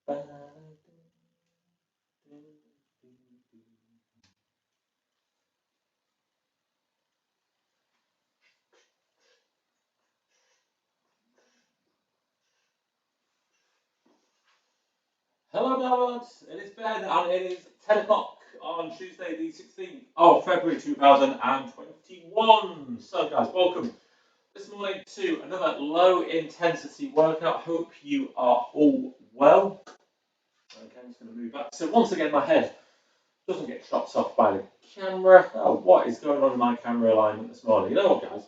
Hello, downloads. It is Ben, and it is 10 o'clock on Tuesday, the 16th of February 2021. So, guys, welcome this morning to another low intensity workout. Hope you are all well. Okay, I'm just going to move back. So, once again, my head doesn't get chopped off by the camera. Oh, what is going on in my camera alignment this morning? You know what, guys?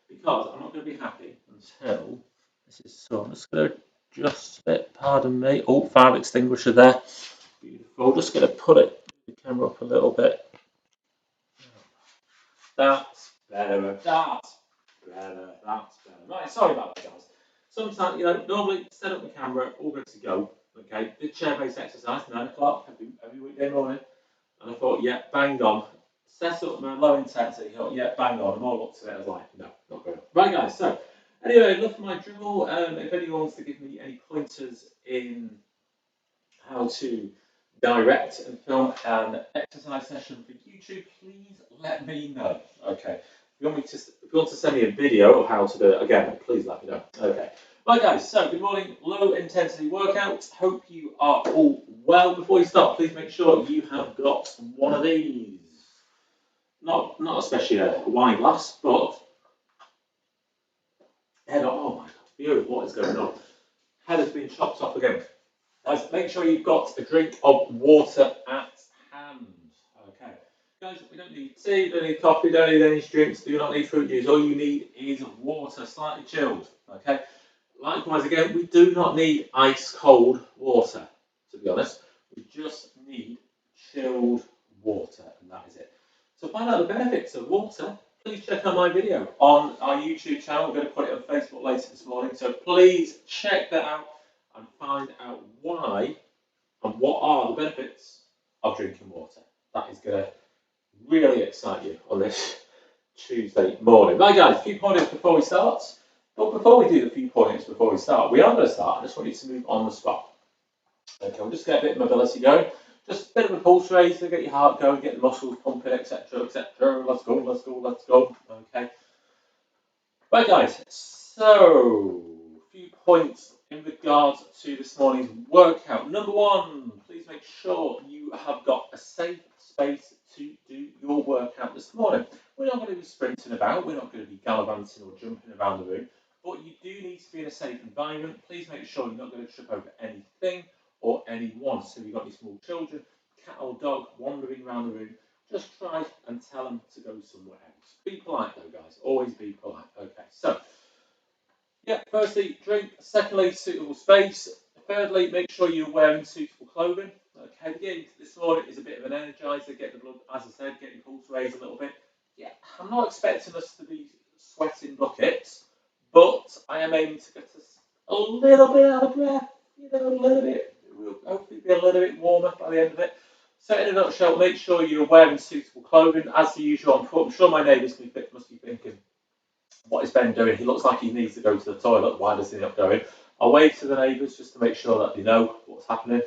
Because I'm not going to be happy until this is so. I'm just going to adjust it. Pardon me. Oh, fire extinguisher there. Beautiful. Just going to put the camera up a little bit. That's better. That's better. That's better. Right, sorry about that, guys. Sometimes, normally set up the camera, all good to go. Okay, did chair-based exercise, 9 o'clock every weekday morning. And I thought, yeah, bang on. Set up my low intensity. Thought, yeah, bang on. I'm all up to it. I was like, no, not going on. Right, guys. So, anyway, enough of my drivel. If anyone wants to give me any pointers in how to direct and film an exercise session for YouTube, please let me know. Okay. If you want to send me a video of how to do it, again, please let me know. Okay. Right, guys, so good morning, low intensity workout. Hope you are all well. Before we start, please make sure you have got one of these. Not especially a wine glass, but head on. Oh my god, beautiful, what is going on? Head has been chopped off again. Guys, make sure you've got a drink of water at hand. Okay. Guys, we don't need tea, don't need coffee, don't need any drinks, do not need fruit juice. All you need is water, slightly chilled. Okay. Likewise, again, we do not need ice cold water, to be honest. We just need chilled water, and that is it. So, to find out the benefits of water, please check out my video on our YouTube channel. We're going to put it on Facebook later this morning. So, please check that out and find out why and what are the benefits of drinking water. That is going to really excite you on this Tuesday morning. Right, guys, a few pointers before we start. But before we do the few points before we start, we are going to start. I just want you to move on the spot. Okay, we'll just get a bit of mobility going. Just a bit of a pulse raise to get your heart going, get the muscles pumping, etc., etc. Let's go, let's go, let's go. Okay. Right, guys. So, a few points in regards to this morning's workout. Number one, please make sure you have got a safe space to do your workout this morning. We're not going to be sprinting about, we're not going to be gallivanting or jumping around the room, but you do need to be in a safe environment. Please make sure you're not going to trip over anything or anyone. So if you've got any small children, cat or dog wandering around the room, just try and tell them to go somewhere else. Be polite though, guys. Always be polite. Okay, so, yeah, firstly, drink. Secondly, suitable space. Thirdly, make sure you're wearing suitable clothing. Okay, again, this morning is a bit of an energizer. Get the blood, as I said, get your pulse raised a little bit. Yeah, I'm not expecting us to be sweating buckets, but I am aiming to get us a little bit out of breath. A little bit. We'll hopefully be a little bit warmer by the end of it. So in a nutshell, make sure you're wearing suitable clothing. As the usual on foot, I'm sure my neighbours must be thinking, what is Ben doing? He looks like he needs to go to the toilet. Why does he not go in? I'll wave to the neighbours just to make sure that they know what's happening.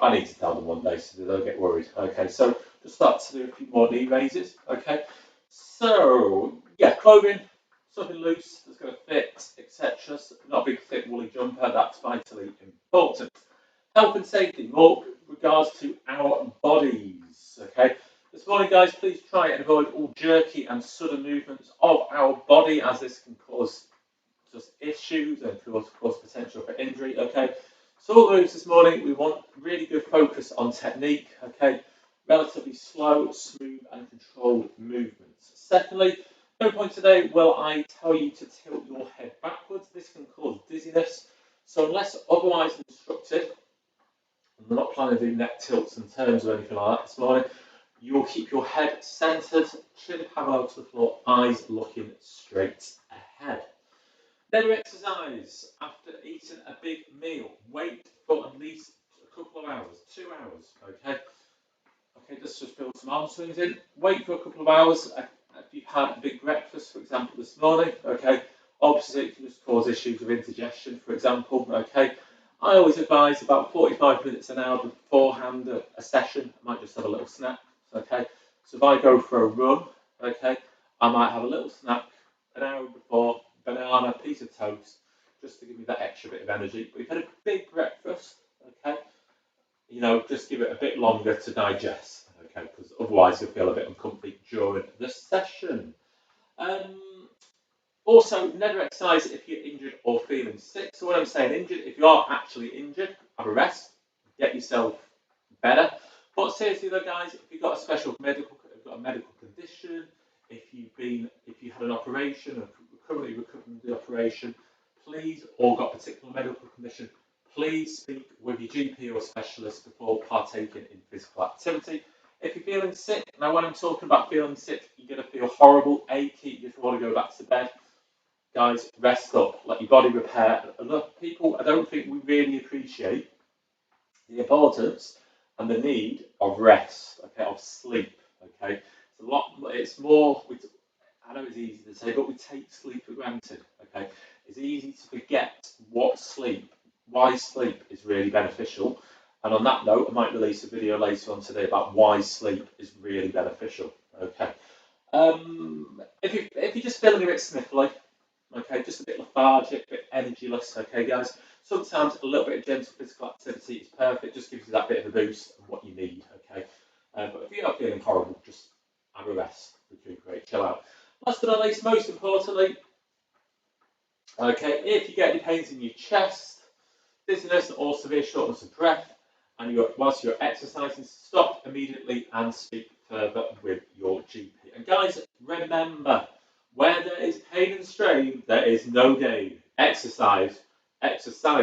I need to tell them one day so they don't get worried. Okay, so just start to do a few more knee raises. Okay, so yeah, clothing, something loose that's going to fit, etc. So not a big, thick, woolly jumper. That's vitally important. Health and safety, more regards to our bodies. Okay, this morning, guys, please try and avoid all jerky and sudden movements of our body, as this can cause just issues and cause potential for injury. Okay, so all the moves this morning, we want really good focus on technique. Okay, relatively slow, smooth, and controlled movements. Secondly, no point today will I tell you to tilt your head backwards. This can cause dizziness. So unless otherwise instructed, we're not planning to do neck tilts and turns or anything like that this morning. You will keep your head centered, chin parallel to the floor, eyes looking straight ahead. Then exercise after eating a big meal. Wait for at least a couple of hours, 2 hours. Okay, just build some arm swings in. Wait for a couple of hours. If you've had a big breakfast, for example, this morning, okay, obviously it can just cause issues with indigestion, for example, okay. I always advise about 45 minutes, an hour beforehand a session. I might just have a little snack, okay? So if I go for a run, okay, I might have a little snack an hour before, banana, piece of toast, just to give me that extra bit of energy. But if you had a big breakfast, okay, you know, just give it a bit longer to digest, okay, because otherwise you'll feel a bit uncomfy during the session. Also, never exercise if you're injured or feeling sick. So when I'm saying injured, if you are actually injured, have a rest, get yourself better. But seriously though, guys, if you've got a special medical, if you've got a medical condition, if you had an operation or currently recovering from the operation, please, or got a particular medical condition, please speak with your GP or specialist before partaking in physical activity. If you're feeling sick, now when I'm talking about feeling sick, you're going to feel horrible, achy, you just want to go back to bed. Guys, rest up, let your body repair. And look, people, I don't think we really appreciate the importance and the need of rest, okay, of sleep, okay. It's more, I know it's easy to say, but we take sleep for granted, okay. It's easy to forget why sleep is really beneficial. And on that note, I might release a video later on today about why sleep is really beneficial, okay. If you're just feeling a bit sniffly, okay, just a bit lethargic, a bit energyless, okay, guys. Sometimes a little bit of gentle physical activity is perfect, just gives you that bit of a boost and what you need, okay. But if you are feeling horrible, just have a rest, recuperate, chill out. Last but not least, most importantly, okay, if you get any pains in your chest, dizziness or severe shortness of breath, and whilst you're exercising, stop immediately and speak further with your GP. And guys, remember, where there is pain and strain, there is no gain. Exercise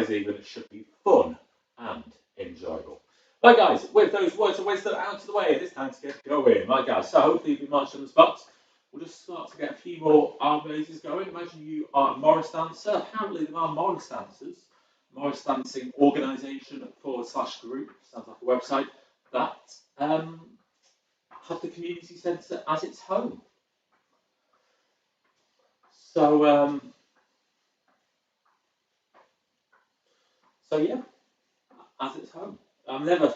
even, should be fun and enjoyable. Right guys, with those words of wisdom out of the way, it is time to get going. Right guys, so hopefully you've been marching on the spots. We'll just start to get a few more arm raises going. Imagine you are a Morris dancer. Apparently there are Morris dancers. Morris Dancing Organisation /group, sounds like a website, that have the community centre as its home. So yeah, as its home. I've never,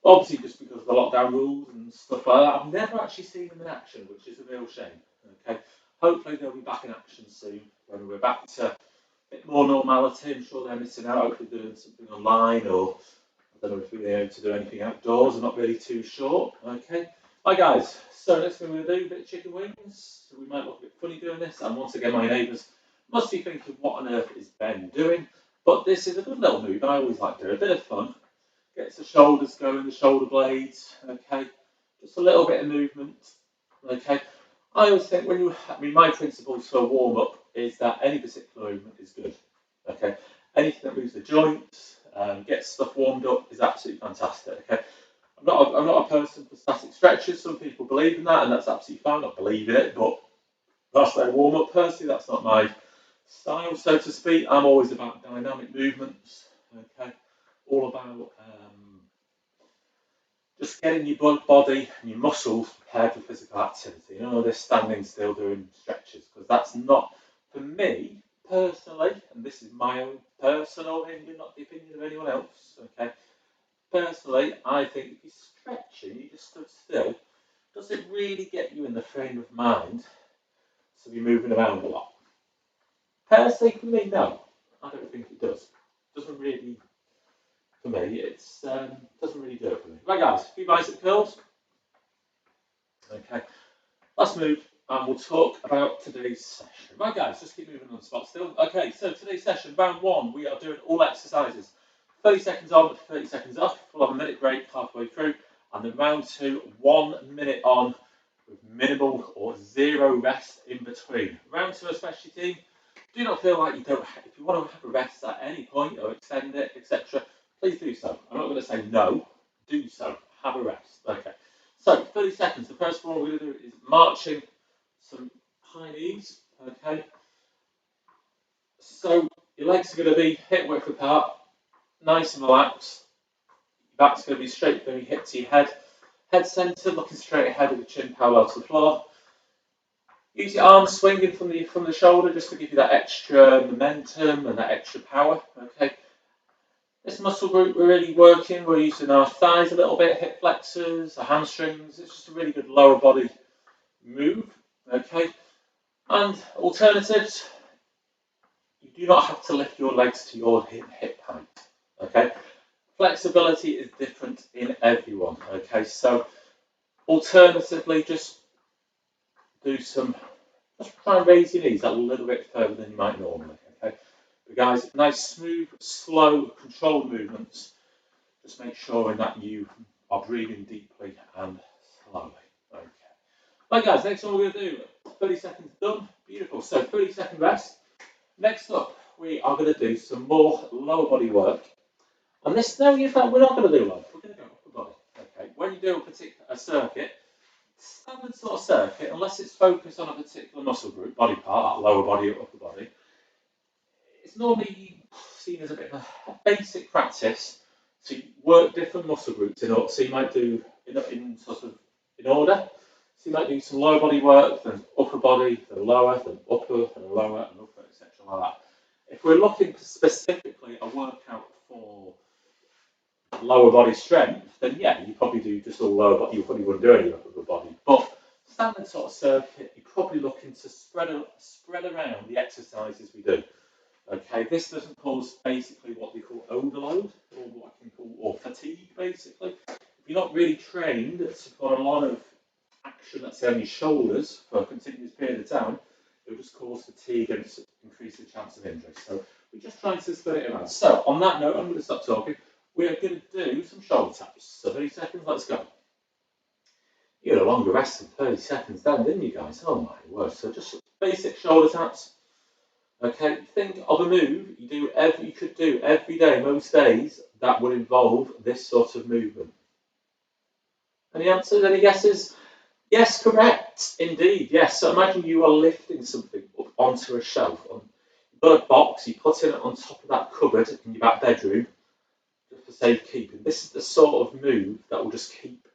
obviously just because of the lockdown rules and stuff like that, I've never actually seen them in action, which is a real shame. Okay, hopefully they'll be back in action soon when we're back to a bit more normality. I'm sure they're missing out, hopefully doing something online, or I don't know if we're able to do anything outdoors. I'm not really too sure. Okay, hi guys. So next thing we're going to do, a bit of chicken wings. So we might look a bit funny doing this, and once again my neighbours must be thinking, what on earth is Ben doing? But this is a good little move. I always like doing a bit of fun. Gets the shoulders going, the shoulder blades. Okay, just a little bit of movement. Okay, I always think my principles for warm up is that any particular movement is good. Okay, anything that moves the joints, gets stuff warmed up is absolutely fantastic. Okay, I'm not a person for static stretches. Some people believe in that, and that's absolutely fine. I believe in it, but that's their warm up. Personally, that's not my style, so to speak. I'm always about dynamic movements. Okay, all about just getting your body and your muscles prepared for physical activity. None of this standing still doing stretches, because that's not, for me personally, and this is my own personal opinion, not the opinion of anyone else. Okay, personally, I think if you're stretching, you just stood still, does it really get you in the frame of mind to be moving around a lot? Personally, for me, no, I don't think it does. Doesn't really. For me, it's doesn't really do it for me. Right, guys, a few bicep curls. Okay, let's move and we'll talk about today's session. Right, guys, just keep moving on the spot still. Okay, so today's session, round one, we are doing all exercises. 30 seconds on, 30 seconds off. We'll have a minute break halfway through, and then round two, 1 minute on with minimal or zero rest in between. Round two, especially team, do not feel like you don't. If you want to have a rest at any point or extend it, etc. Please do so. I'm not going to say no. Do so. Have a rest. Okay. So 30 seconds. The first one we're going to do is marching some high knees. Okay. So your legs are going to be hip width apart, nice and relaxed. Your back's going to be straight from your hip to your head. Head centered, looking straight ahead with the chin parallel to the floor. Use your arms swinging from the shoulder just to give you that extra momentum and that extra power. Okay. This muscle group we're really working, we're using our thighs a little bit, hip flexors, our hamstrings. It's just a really good lower body move. Okay, and alternatives, you do not have to lift your legs to your hip height. Okay, flexibility is different in everyone. Okay, so alternatively, just try and raise your knees a little bit further than you might normally. Okay, but guys, nice, smooth, slow, controlled movements. Just make sure that you are breathing deeply and slowly. Okay. Right, guys, next one we're going to do 30 seconds done. Beautiful. So 30-second rest. Next up, we are going to do some more lower body work. And this, no, in fact, we're not going to do low. We're going to go upper body. Okay. When you do a circuit, standard sort of circuit, unless it's focused on a particular muscle group, body part, that lower body or upper body, it's normally seen as a bit of a basic practice to work different muscle groups in order. So you might do in order. So you might do some lower body work, then upper body, then lower, then upper, then lower, and upper, etc. like that. If we're looking for specifically a workout for lower body strength, then yeah, you probably do just all lower body. You probably wouldn't do any upper body. But standard sort of circuit, you're probably looking to spread around the exercises we do. Okay, this doesn't cause basically what they call overload, or what I can call, or fatigue, basically. If you're not really trained to put a lot of action, let's say, on your shoulders for a continuous period of time, it'll just cause fatigue and increase the chance of injury. So we're just trying to split it around. So on that note, I'm going to stop talking. We're going to do some shoulder taps. So 30 seconds, let's go. You had a longer rest than 30 seconds then, didn't you guys? Oh my word. So just basic shoulder taps. Okay, think of a move you could do every day, most days, that would involve this sort of movement. Any answers? Any guesses? Yes, correct. Indeed, yes. So imagine you are lifting something up onto a shelf. You've got a box, you put it on top of that cupboard in your back bedroom, just for safekeeping. This is the sort of move that will just keep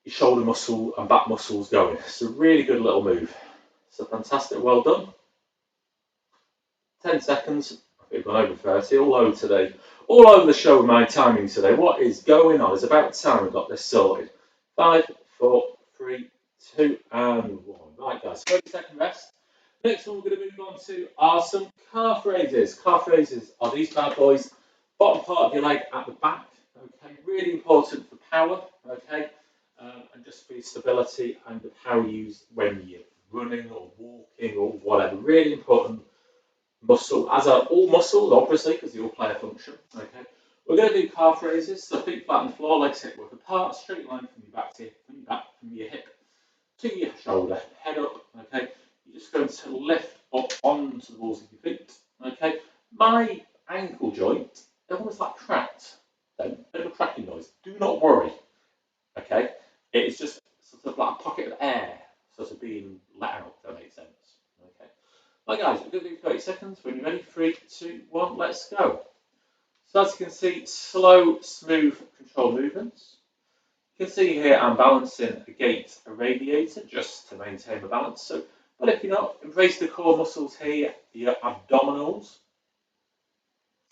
your shoulder muscle and back muscles going. It's a really good little move. So fantastic, well done. 10 seconds. I think we've gone over 30. All over today. All over the show with my timing today. What is going on? It's about time we've got this sorted. 5, 4, 3, 2, and 1. Right, guys. 30-second rest. Next one we're going to move on to are some calf raises. Calf raises are these bad boys. Bottom part of your leg at the back. Okay. Really important for power. Okay. And just for your stability and the power used when you're running or walking or whatever. Really important muscle, as are all muscles, obviously, because they all play a function. Okay, we're going to do calf raises. So feet flat on the floor, legs hip width apart, straight line from your back to from your hip to your shoulder, head up. Okay, you're just going to lift up onto the balls of your feet. Okay, my ankle joint, they're almost like cracked. Then a bit of a cracking noise. Do not worry. Okay, it is just sort of like a pocket of air, sort of being let out. If that makes sense. Okay. Right, guys, we're going to do 30 seconds. When you're ready, 3, 2, 1, let's go. So as you can see, slow, smooth, controlled movements. You can see here I'm balancing against a radiator just to maintain the balance. So, but if you're not, embrace the core muscles here, your abdominals.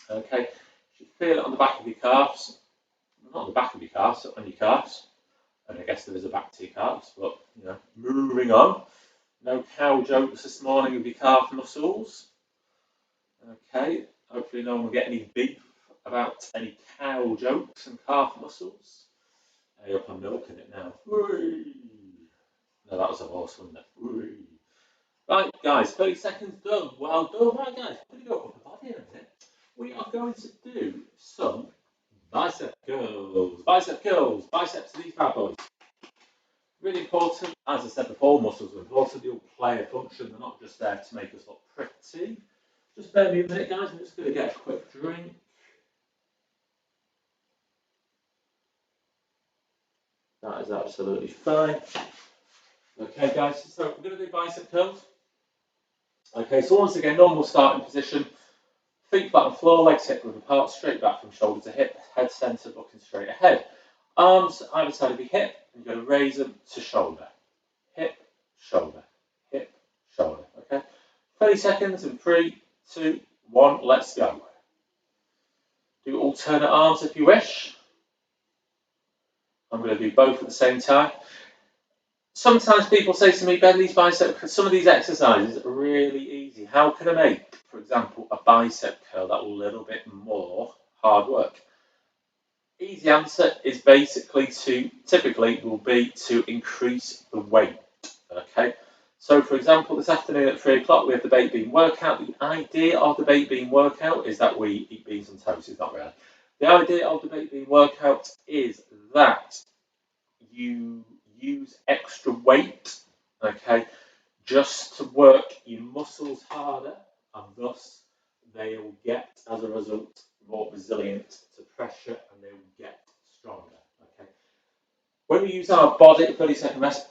Okay, you should feel it on the back of your calves. Not on the back of your calves, on your calves. And I guess there is a back to your calves, but you know, moving on. No cow jokes this morning with your calf muscles. Okay, hopefully no one will get any beef about any cow jokes and calf muscles. Hey, up, I'm milking it now. Whee! No, that was a horse, wasn't it? Whee! Right, guys, 30 seconds done. Well done. Right, guys, we're going to go upper body in a minute. We are going to do some bicep curls. Bicep curls. Biceps are these bad boys. Really important, as I said before, muscles are important. They'll play a function. They're not just there to make us look pretty. Just bear me a minute, guys. I'm just going to get a quick drink. That is absolutely fine. Okay, guys, so we're going to do bicep curls. Okay, so once again, normal starting position. Feet flat on the floor, legs hip width apart, straight back from shoulder to hip, head centered, looking straight ahead. Arms either side of your hip, and you're going to raise them to shoulder. Hip, shoulder, hip, shoulder. Okay, 30 seconds in 3, 2, 1, let's go. alternate arms if you wish. I'm going to do both at the same time. Sometimes people say to me, Ben, these bicep, some of these exercises are really easy. How can I make, for example, a bicep curl that a little bit more hard work? Easy answer is basically typically will be to increase the weight. Okay. So, for example, this afternoon at 3 o'clock, we have the baked bean workout. The idea of the baked bean workout is that we eat beans and toast. It's not really. The idea of the baked bean workout is that you use extra weight, okay, just to work your muscles harder, and thus they will get, as a result, more resilient to pressure, and they will get stronger. Okay. When we use our body, 30-second rest,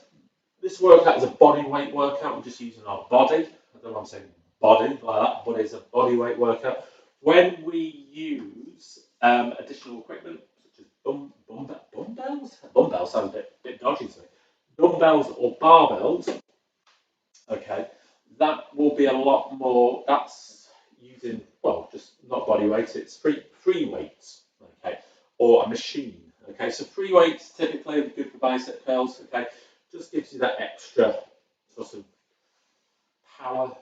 this workout is a body weight workout. We're just using our body. I don't know why I'm saying body like that, but it's a body weight workout. When we use additional equipment, such as dumbbells sounds a bit dodgy to me. Dumbbells or barbells, okay, that will be a lot more. That's using, well, just not body weight. It's free weights, okay, or a machine. Okay, so free weights typically are good for bicep curls. Okay, just gives you that extra sort of power,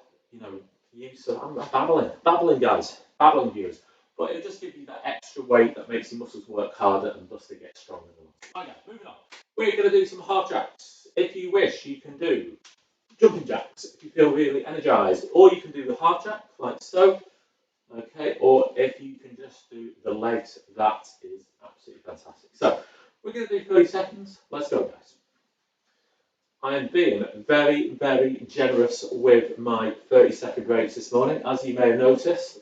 use. So I'm babbling, guys, babbling viewers. But it'll just give you that extra weight that makes your muscles work harder and thus they get stronger. Okay, moving on. We're going to do some half jacks. If you wish, you can do jumping jacks if you feel really energized, or you can do the half jack like so. Okay, or if you can just do the legs, that is absolutely fantastic. So we're going to do 30 seconds. Let's go, guys. I am being very, very generous with my 30-second rates this morning, as you may have noticed.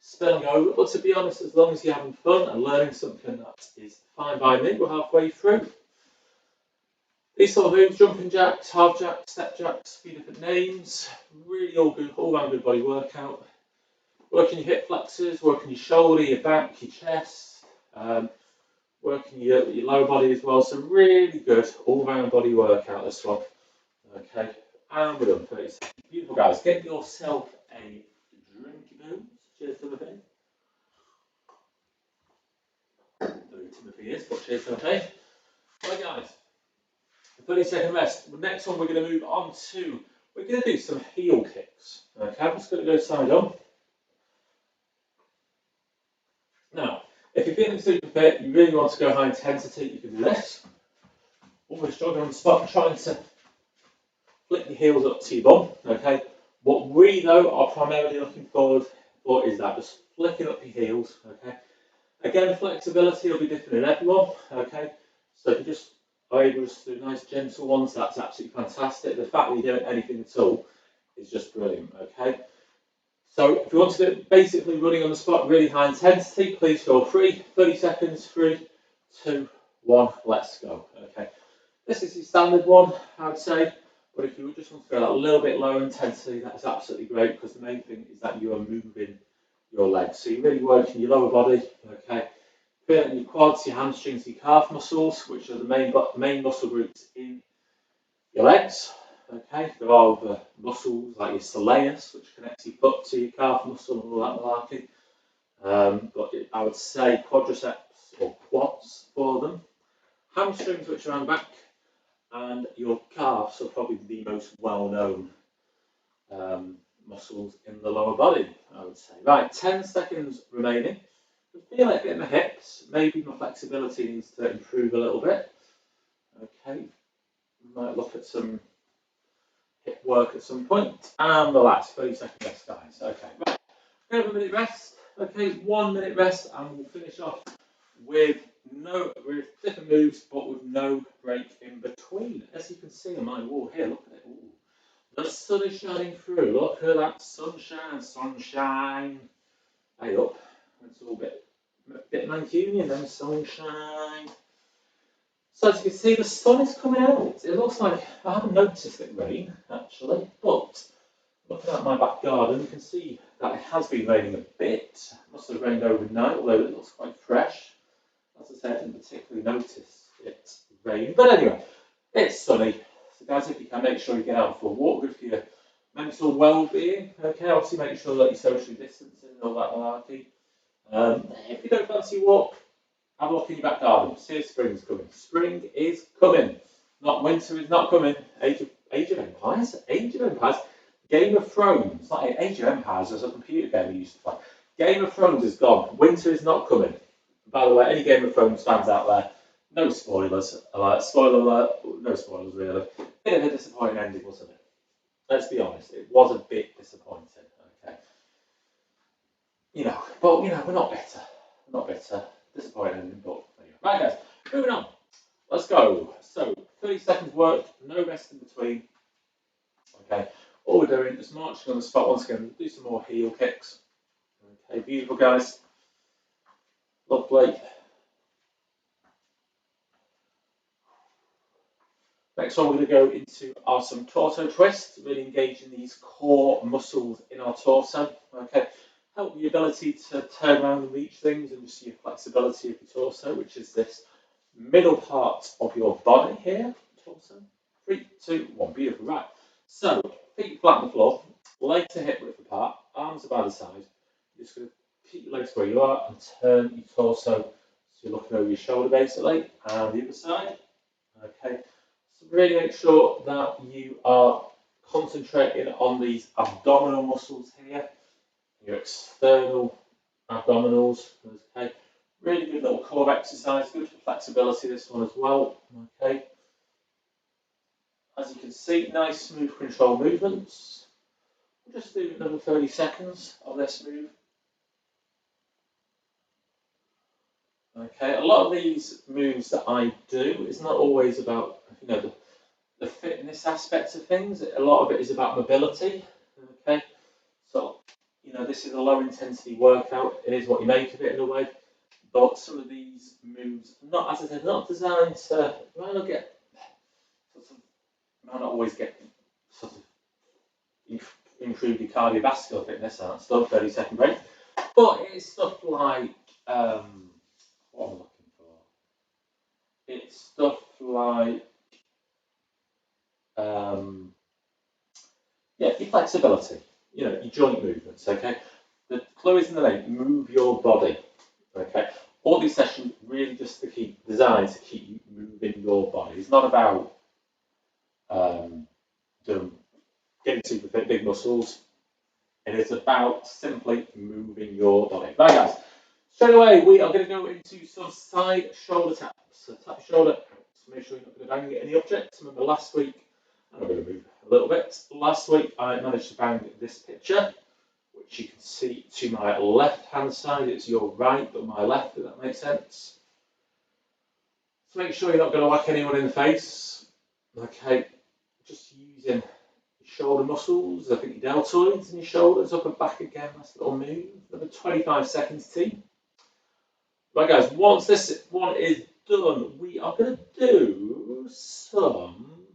Spilling over, but to be honest, as long as you're having fun and learning something, that is fine by me. We're halfway through. These sort of moves, jumping jacks, half jacks, step jacks, a few different names, really all good, all round good body workout. Working your hip flexors, working your shoulder, your back, your chest, working your lower body as well. So really good all round body workout, this one. Okay, and we're done, 30 seconds. Beautiful, guys. Get yourself a drinky booze. Cheers, Timothy. I don't know who Timothy is, but cheers, Timothy. Right, guys. 30-second rest. The next one we're going to move on to, we're going to do some heel kicks. Okay, I'm just going to go side on. Now, if you're feeling super fit, you really want to go high intensity, you can do this. Almost jogging on the spot, trying to flick your heels up to your bum. Okay, what we though are primarily looking forward for is that just flicking up your heels. Okay, again, flexibility will be different in everyone. Okay, so if you just are able to do nice gentle ones, that's absolutely fantastic. The fact that you don't anything at all is just brilliant. Okay, so if you want to do it basically running on the spot, really high intensity, please feel free. 30 seconds, 3, 2, 1, let's go. Okay, this is the standard one, I would say. But if you just want to go a little bit lower intensity, that's absolutely great, because the main thing is that you are moving your legs. So you're really working your lower body, okay? Feeling your quads, your hamstrings, your calf muscles, which are the main muscle groups in your legs. Okay, there are other muscles like your soleus, which connects your foot to your calf muscle and all that malarkey. But I would say quadriceps or quads for them. Hamstrings, which are on the back, and your calves are probably the most well-known muscles in the lower body, I would say. Right, 10 seconds remaining. I feel like a bit in the hips. Maybe my flexibility needs to improve a little bit. Okay, might look at some hip work at some point. And relax, 30-second rest, guys. Okay, right. Have a minute rest. Okay, 1 minute rest, and we'll finish off with different moves, but with no break in between. As you can see on my wall here, look at it. Ooh. The sun is shining through. Look at that sunshine. Hey up. It's all a bit Mancunian then, sunshine. So as you can see, the sun is coming out. It looks like, I haven't noticed it rain, actually, but looking at my back garden, you can see that it has been raining a bit. It must have rained overnight, although it looks quite fresh. As I said, I didn't particularly notice it rain. But anyway, it's sunny. So guys, if you can, make sure you get out for a walk, good for your mental well-being. Okay, obviously make sure that you're socially distancing and all that malarkey. If you don't fancy a walk, have a look in your back garden. See, spring's coming. Spring is coming. Not winter is not coming. Age of Empires? Age of Empires? Game of Thrones. Like Age of Empires was a computer game we used to play. Game of Thrones is gone. Winter is not coming. By the way, any Game of Thrones fans out there, no spoilers. Spoiler alert. No spoilers, really. Bit of a disappointing ending, wasn't it? Let's be honest. It was a bit disappointing. Okay. But we're not bitter. We're not bitter. Disappointing, but anyway. Right, guys. Moving on. Let's go. So, 30 seconds work, no rest in between. Okay. All we're doing is marching on the spot once again. Do some more heel kicks. Okay, beautiful, guys. Lovely. Next one, we're going to go into some torso twists, really engaging these core muscles in our torso. Okay. Help your ability to turn around and reach things, and just your flexibility of your torso, which is this middle part of your body here. Torso. 3, 2, 1. Beautiful. Right. So, feet flat on the floor, legs are hip width apart, arms are by the side. You're just going to keep your legs where you are and turn your torso so you're looking over your shoulder basically, and the other side. Okay. So really make sure that you are concentrating on these abdominal muscles here, your external abdominals. Okay. Really good little core exercise, good for flexibility, this one as well. Okay. As you can see, nice, smooth, controlled movements. We'll just do another 30 seconds of this move. Okay, a lot of these moves that I do is not always about, the fitness aspects of things. A lot of it is about mobility. Okay, so, this is a low intensity workout. It is what you make of it in a way. But some of these moves, not, as I said, not designed to, might not always get sort of improve your cardiovascular fitness and that stuff, 30-second break. But it's stuff like, what am I looking for? It's stuff like, your flexibility, your joint movements, okay? The clue is in the name, move your body, okay? All these sessions really just designed to keep you moving your body. It's not about getting super fit, big muscles. It is about simply moving your body. Right, guys. Straight away, we are going to go into some side shoulder taps. So tap your shoulder out. Make sure you're not going to bang any objects. Remember last week, I'm going to move a little bit. Last week, I managed to bang this picture, which you can see to my left-hand side. It's your right, but my left, if that makes sense. So make sure you're not going to whack anyone in the face. Okay, just using shoulder muscles, I think your deltoids and your shoulders up and back again. Nice little move. Another 25 seconds, team. Right, guys, once this one is done, we are going to do some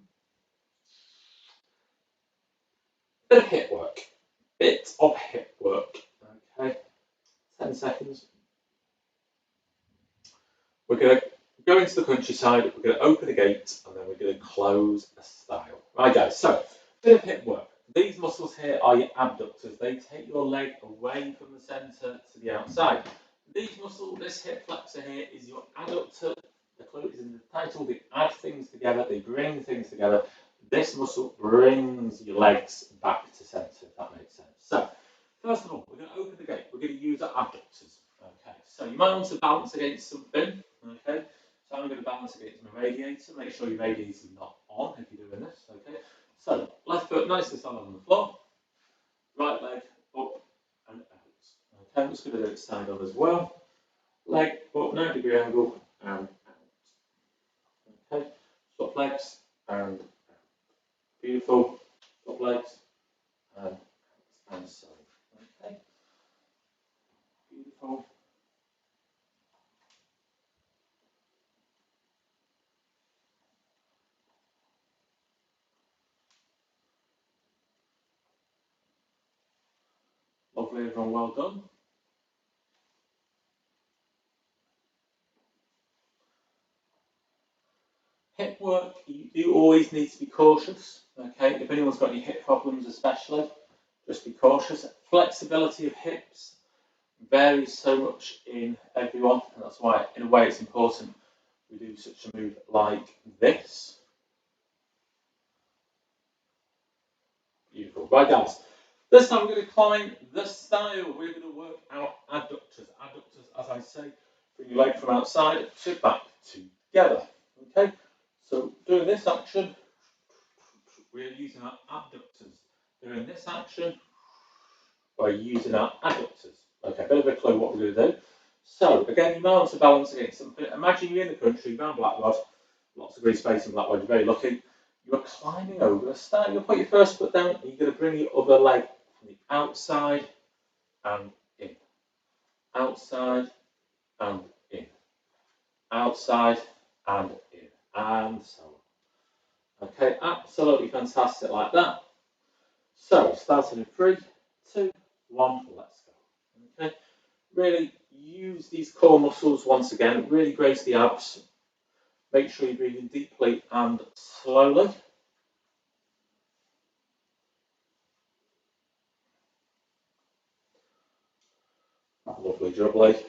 bit of hip work. Okay, 10 seconds. We're going to go into the countryside, we're going to open a gate, and then we're going to close a style. Right, guys, so bit of hip work. These muscles here are your abductors. They take your leg away from the center to the outside. These muscles, this hip flexor here is your adductor. The clue is in the title. They add things together. They bring things together. This muscle brings your legs back to center, if that makes sense. So, first of all, we're going to open the gate. We're going to use our abductors. Okay, so you might want to balance against something. Okay, so I'm going to balance against my radiator. Make sure your radiator is not on if you're doing this. Okay, so left foot nice and solid on the floor. Right leg up and out. Okay, I'm just going to do it side on as well. Leg up, 90-degree angle and out. Okay, swap legs and out. Beautiful. Swap legs and out. And so. Okay, beautiful. Lovely, everyone, well done. Hip work, you do always need to be cautious. Okay, if anyone's got any hip problems especially, just be cautious. Flexibility of hips varies so much in everyone, and that's why, in a way, it's important we do such a move like this. Beautiful. Right, guys. This time we're going to climb the style. We're going to work our adductors. Adductors, as I say, bring your leg from outside to back together. Okay? So, doing this action, we're using our abductors. Doing this action, we're using our adductors. Okay, a bit of a clue what we're going to do. So, again, you might want to balance against something. Imagine you're in the country, around Blackrod, lots of green space in Blackrod, you're very lucky. You're climbing over a style. You'll put your first foot down, and you're going to bring your other leg from the outside and in. Outside and in. Outside and in. And so on. Okay, absolutely fantastic like that. So, starting in 3, 2, 1, let's go. Okay, really use these core muscles once again, really brace the abs. Make sure you're breathing deeply and slowly. Lovely jubbly.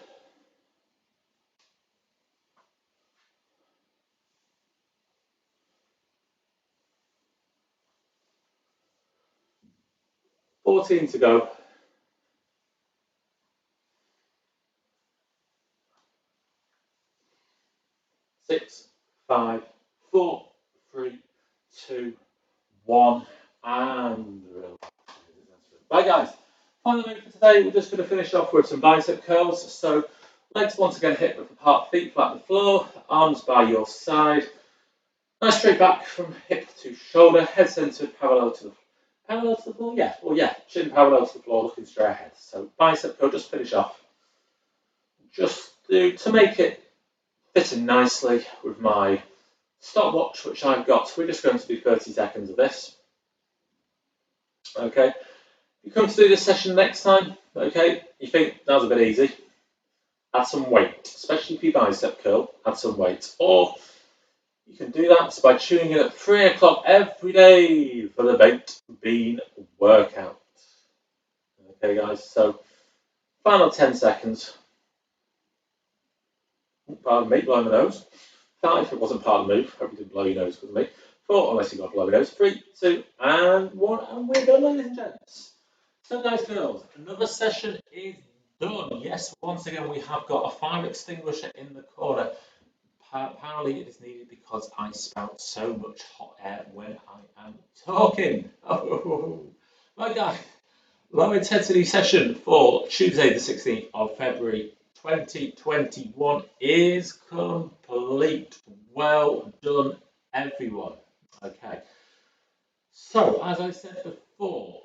$14 to go. 6, 5, 4, 3, 2, 1, and relax. Right, guys. Final move for today. We're just going to finish off with some bicep curls. So, legs once again hip width apart, feet flat on the floor, arms by your side. Nice straight back from hip to shoulder, head centered, parallel to the floor. Yeah, well, yeah, chin parallel to the floor, looking straight ahead. So, bicep curl. Just finish off. Just to make it fitting nicely with my stopwatch, which I've got. We're just going to do 30 seconds of this. Okay. You come to do this session next time, okay, you think that was a bit easy, add some weight, especially for your bicep curl, add some weight. Or you can do that by tuning in at 3 o'clock every day for the baked bean workout. Okay, guys, so final 10 seconds. Pardon me, blowing the nose. 5, it wasn't part of the move. Hope you didn't blow your nose because of me. 4, unless you got to blow your nose. 3, 2, and 1, and we're done, ladies and gents. So, guys, girls, another session is done. Yes, once again, we have got a fire extinguisher in the corner. Apparently, it is needed because I spout so much hot air when I am talking. Oh, right, guys, low intensity session for Tuesday, the 16th of February 2021 is complete. Well done, everyone. Okay. So, as I said before,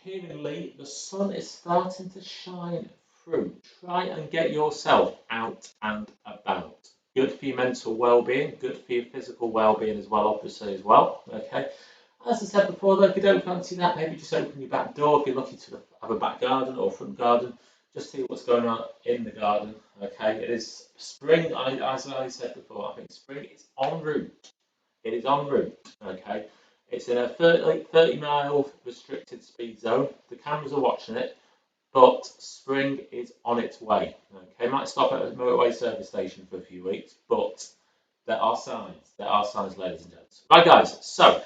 here in Lee, the sun is starting to shine through. Try and get yourself out and about. Good for your mental well-being, good for your physical well-being as well, obviously, as well. Okay. As I said before, though, if you don't fancy that, maybe just open your back door. If you're lucky to have a back garden or front garden, just see what's going on in the garden. Okay. It is spring, as I said before, I think spring is en route. It is en route. Okay. It's in a 30-mile restricted speed zone. The cameras are watching it, but spring is on its way. Okay, might stop at a motorway service station for a few weeks, but there are signs. There are signs, ladies and gents. Right, guys. So,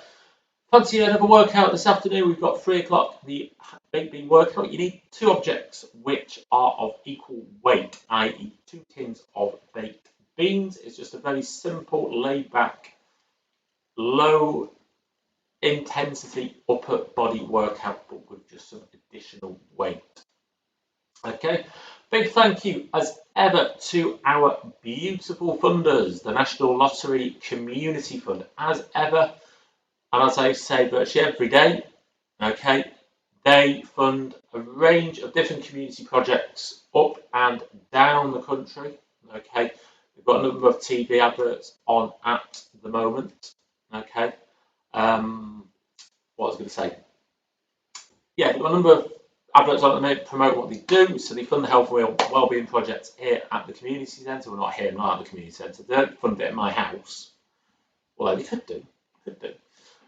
fancy another workout this afternoon? We've got 3 o'clock, the baked bean workout. You need 2 objects which are of equal weight, i.e., 2 tins of baked beans. It's just a very simple, laid-back, low intensity upper body workout, but with just some additional weight. Okay, big thank you as ever to our beautiful funders, the National Lottery Community Fund, as ever, and as I say virtually every day. Okay, they fund a range of different community projects up and down the country. Okay, we've got a number of TV adverts on at the moment. Okay. What I was going to say. Yeah, we've got a number of adverts on that promote what they do. So they fund the health and wellbeing projects here at the community centre. We're not here, not at the community centre. They don't fund it at my house. Well, they could do.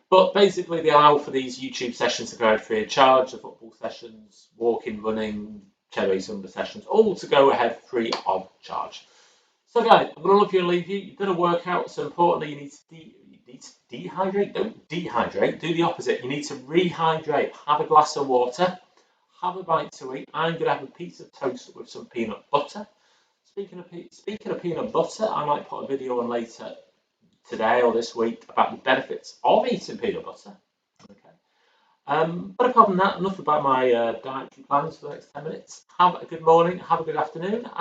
But basically, they allow for these YouTube sessions to go out free of charge, the football sessions, walking, running, Cherry Zumba sessions, all to go ahead free of charge. So guys, I'm going to love you and leave you. You've done a workout, so importantly, you need to dehydrate. Don't dehydrate, do the opposite. You need to rehydrate. Have a glass of water, have a bite to eat. I'm going to have a piece of toast with some peanut butter. Speaking of peanut butter, I might put a video on later today or this week about the benefits of eating peanut butter. Okay. But apart from that, enough about my dietary plans for the next 10 minutes. Have a good morning, have a good afternoon.